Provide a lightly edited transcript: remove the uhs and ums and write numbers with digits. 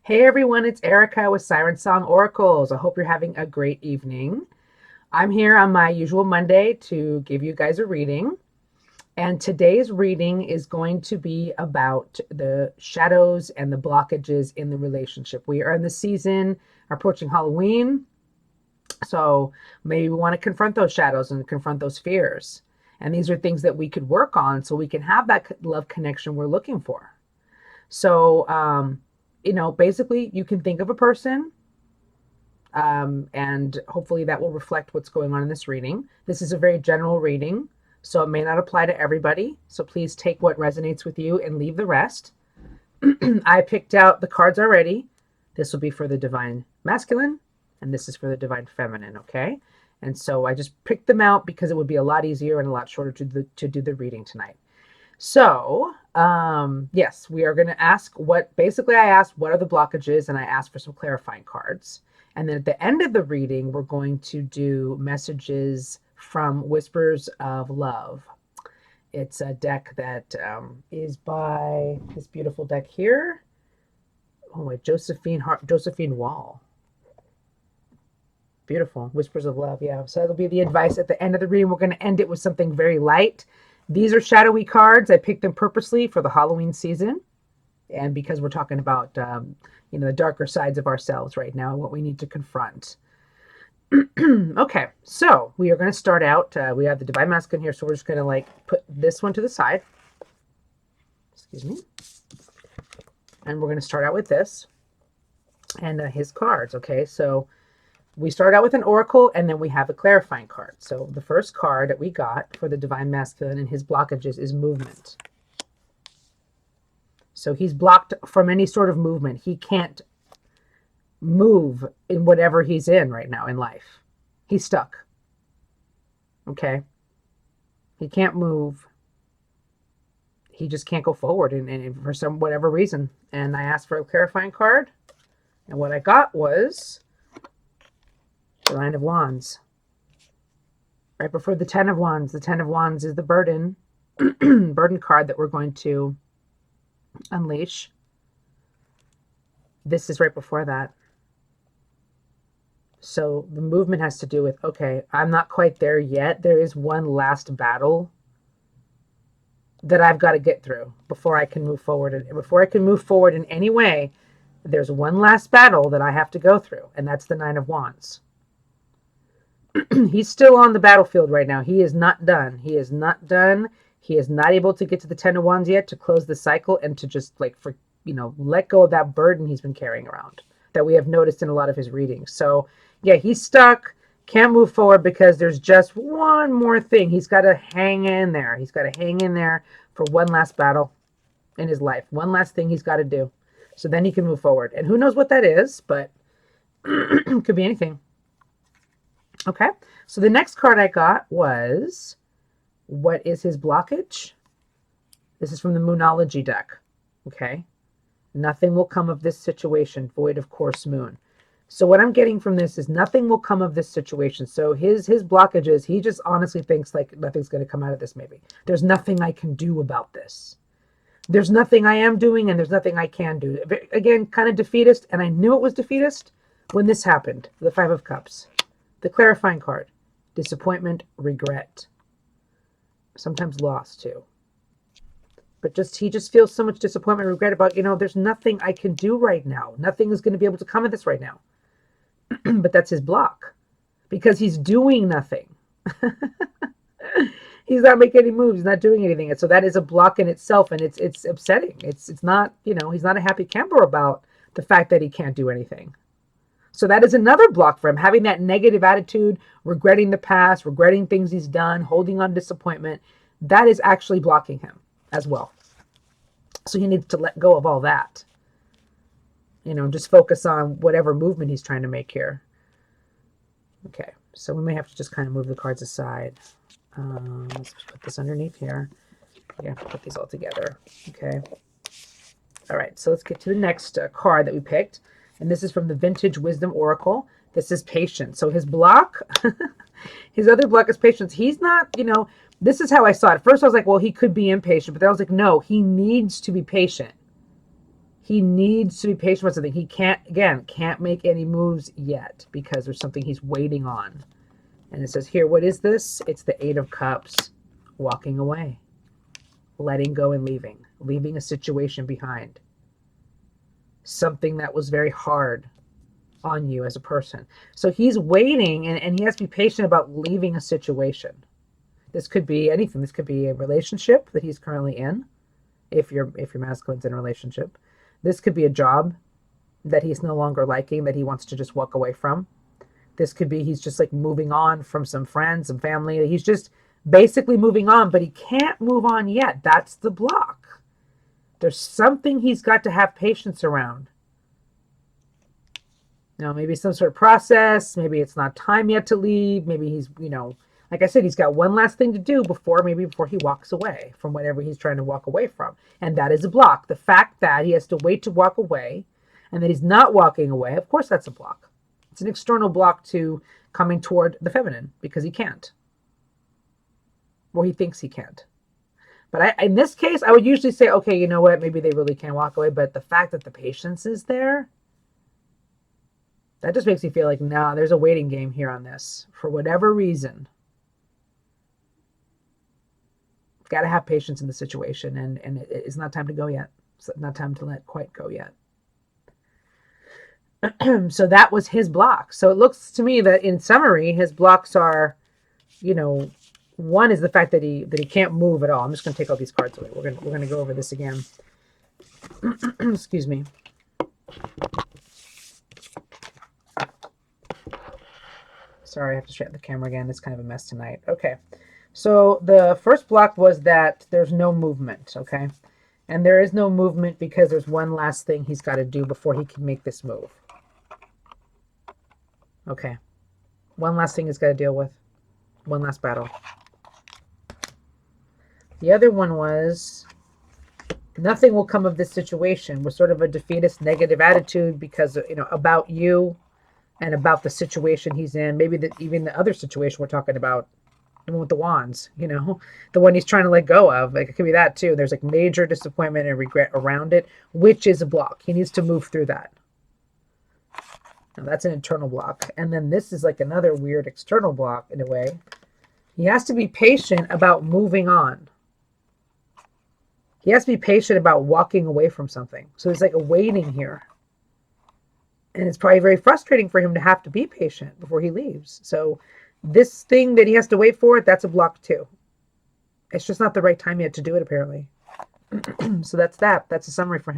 Hey everyone, it's Erica with Siren Song Oracles. I hope you're having a great evening. I'm here on my usual Monday to give you guys a reading. And today's reading is going to be about the shadows and the blockages in the relationship. We are in the season approaching Halloween. So maybe we want to confront those shadows and confront those fears. And these are things that we could work on so we can have that love connection we're looking for. So, basically, you can think of a person, and hopefully that will reflect what's going on in this reading. This is a very general reading, so it may not apply to everybody. So please take what resonates with you and leave the rest. I picked out the cards already. This will be for the divine masculine, and this is for the divine feminine, okay? And so I just picked them out because it would be a lot easier and a lot shorter to do the reading tonight. So, yes, we are going to ask I asked what are the blockages, and I asked for some clarifying cards. And then at the end of the reading, we're going to do messages from Whispers of Love. It's a deck that is by this beautiful deck here. Oh, wait, Josephine Wall. Beautiful. Whispers of Love. Yeah. So that'll be the advice at the end of the reading. We're going to end it with something very light. These are shadowy cards. I picked them purposely for the Halloween season. And because we're talking about, the darker sides of ourselves right now, what we need to confront. Okay. So we are going to start out. We have the Divine Masculine here. So we're just going to put this one to the side. Excuse me. And we're going to start out with this and his cards. Okay. So we start out with an oracle, and then we have a clarifying card. So the first card that we got for the divine masculine and his blockages is movement. So he's blocked from any sort of movement. He can't move in whatever he's in right now in life. He's stuck. Okay? He can't move. He just can't go forward and for some whatever reason. And I asked for a clarifying card, and what I got was the Nine of Wands. Right before the Ten of Wands. The Ten of Wands is the burden, burden card that we're going to unleash. This is right before that. So the movement has to do with, okay, I'm not quite there yet. There is one last battle that I've got to get through before I can move forward. And before I can move forward in any way, there's one last battle that I have to go through, and that's the Nine of Wands. He's still on the battlefield right now. He is not done. He is not done. He is not able to get to the Ten of Wands yet to close the cycle and to just let go of that burden he's been carrying around that we have noticed in a lot of his readings. So yeah, he's stuck, can't move forward because there's just one more thing. He's got to hang in there. He's got to hang in there for one last battle in his life. One last thing he's got to do. So then he can move forward. And who knows what that is, but it could be anything. Okay, so the next card I got was, what is his blockage? This is from the Moonology deck. Okay, nothing will come of this situation, void of course moon. So what I'm getting from this is nothing will come of this situation. So his blockages, he just honestly thinks like nothing's going to come out of this maybe. There's nothing I can do about this. There's nothing I am doing, and there's nothing I can do. Again, kind of defeatist, and I knew it was defeatist when this happened, the Five of Cups. The clarifying card, disappointment, regret, sometimes loss too. But he just feels so much disappointment, regret about, there's nothing I can do right now. Nothing is going to be able to come of this right now. But that's his block because he's doing nothing. He's not making any moves, he's not doing anything. And so that is a block in itself, and it's upsetting. It's not, he's not a happy camper about the fact that he can't do anything. So that is another block for him, having that negative attitude, regretting the past, regretting things he's done, holding on to disappointment. That is actually blocking him as well. So he needs to let go of all that. Just focus on whatever movement he's trying to make here. Okay, so we may have to just kind of move the cards aside. Let's put this underneath here. We have to put these all together. Okay. All right, so let's get to the next card that we picked. And this is from the Vintage Wisdom Oracle. This is patience. So his block, his other block is patience. He's not, this is how I saw it. At first I was like, well, he could be impatient. But then I was like, no, he needs to be patient. He needs to be patient with something. He can't make any moves yet because there's something he's waiting on. And it says here, what is this? It's the Eight of Cups, walking away, letting go and leaving a situation behind. Something that was very hard on you as a person. So he's waiting, and he has to be patient about leaving a situation. This could be anything. This could be a relationship that he's currently in, if your masculine's in a relationship. This could be a job that he's no longer liking, that he wants to just walk away from. This could be he's just like moving on from some friends, some family. He's just basically moving on, but he can't move on yet. That's the block. There's something he's got to have patience around. Maybe some sort of process. Maybe it's not time yet to leave. Maybe he's, like I said, he's got one last thing to do before he walks away from whatever he's trying to walk away from. And that is a block. The fact that he has to wait to walk away and that he's not walking away, of course that's a block. It's an external block to coming toward the feminine because he can't. Or he thinks he can't. But in this case, I would usually say, okay, you know what? Maybe they really can walk away. But the fact that the patience is there, that just makes me feel like, nah, there's a waiting game here on this. For whatever reason. Got to have patience in the situation. And it's not time to go yet. It's not time to let quite go yet. So that was his block. So it looks to me that in summary, his blocks are, one is the fact that he can't move at all. I'm just going to take all these cards away. We're going to go over this again. Excuse me. Sorry, I have to straighten the camera again. It's kind of a mess tonight. Okay. So the first block was that there's no movement, okay? And there is no movement because there's one last thing he's got to do before he can make this move. Okay. One last thing he's got to deal with. One last battle. The other one was nothing will come of this situation. Was sort of a defeatist, negative attitude because, about you and about the situation he's in. Maybe even the other situation we're talking about, the one with the wands, the one he's trying to let go of. Like, it could be that too. There's like major disappointment and regret around it, which is a block. He needs to move through that. Now, that's an internal block. And then this is like another weird external block in a way. He has to be patient about moving on. He has to be patient about walking away from something. So there's like a waiting here. And it's probably very frustrating for him to have to be patient before he leaves. So this thing that he has to wait for, that's a block too. It's just not the right time yet to do it, apparently. So that's that. That's a summary for him.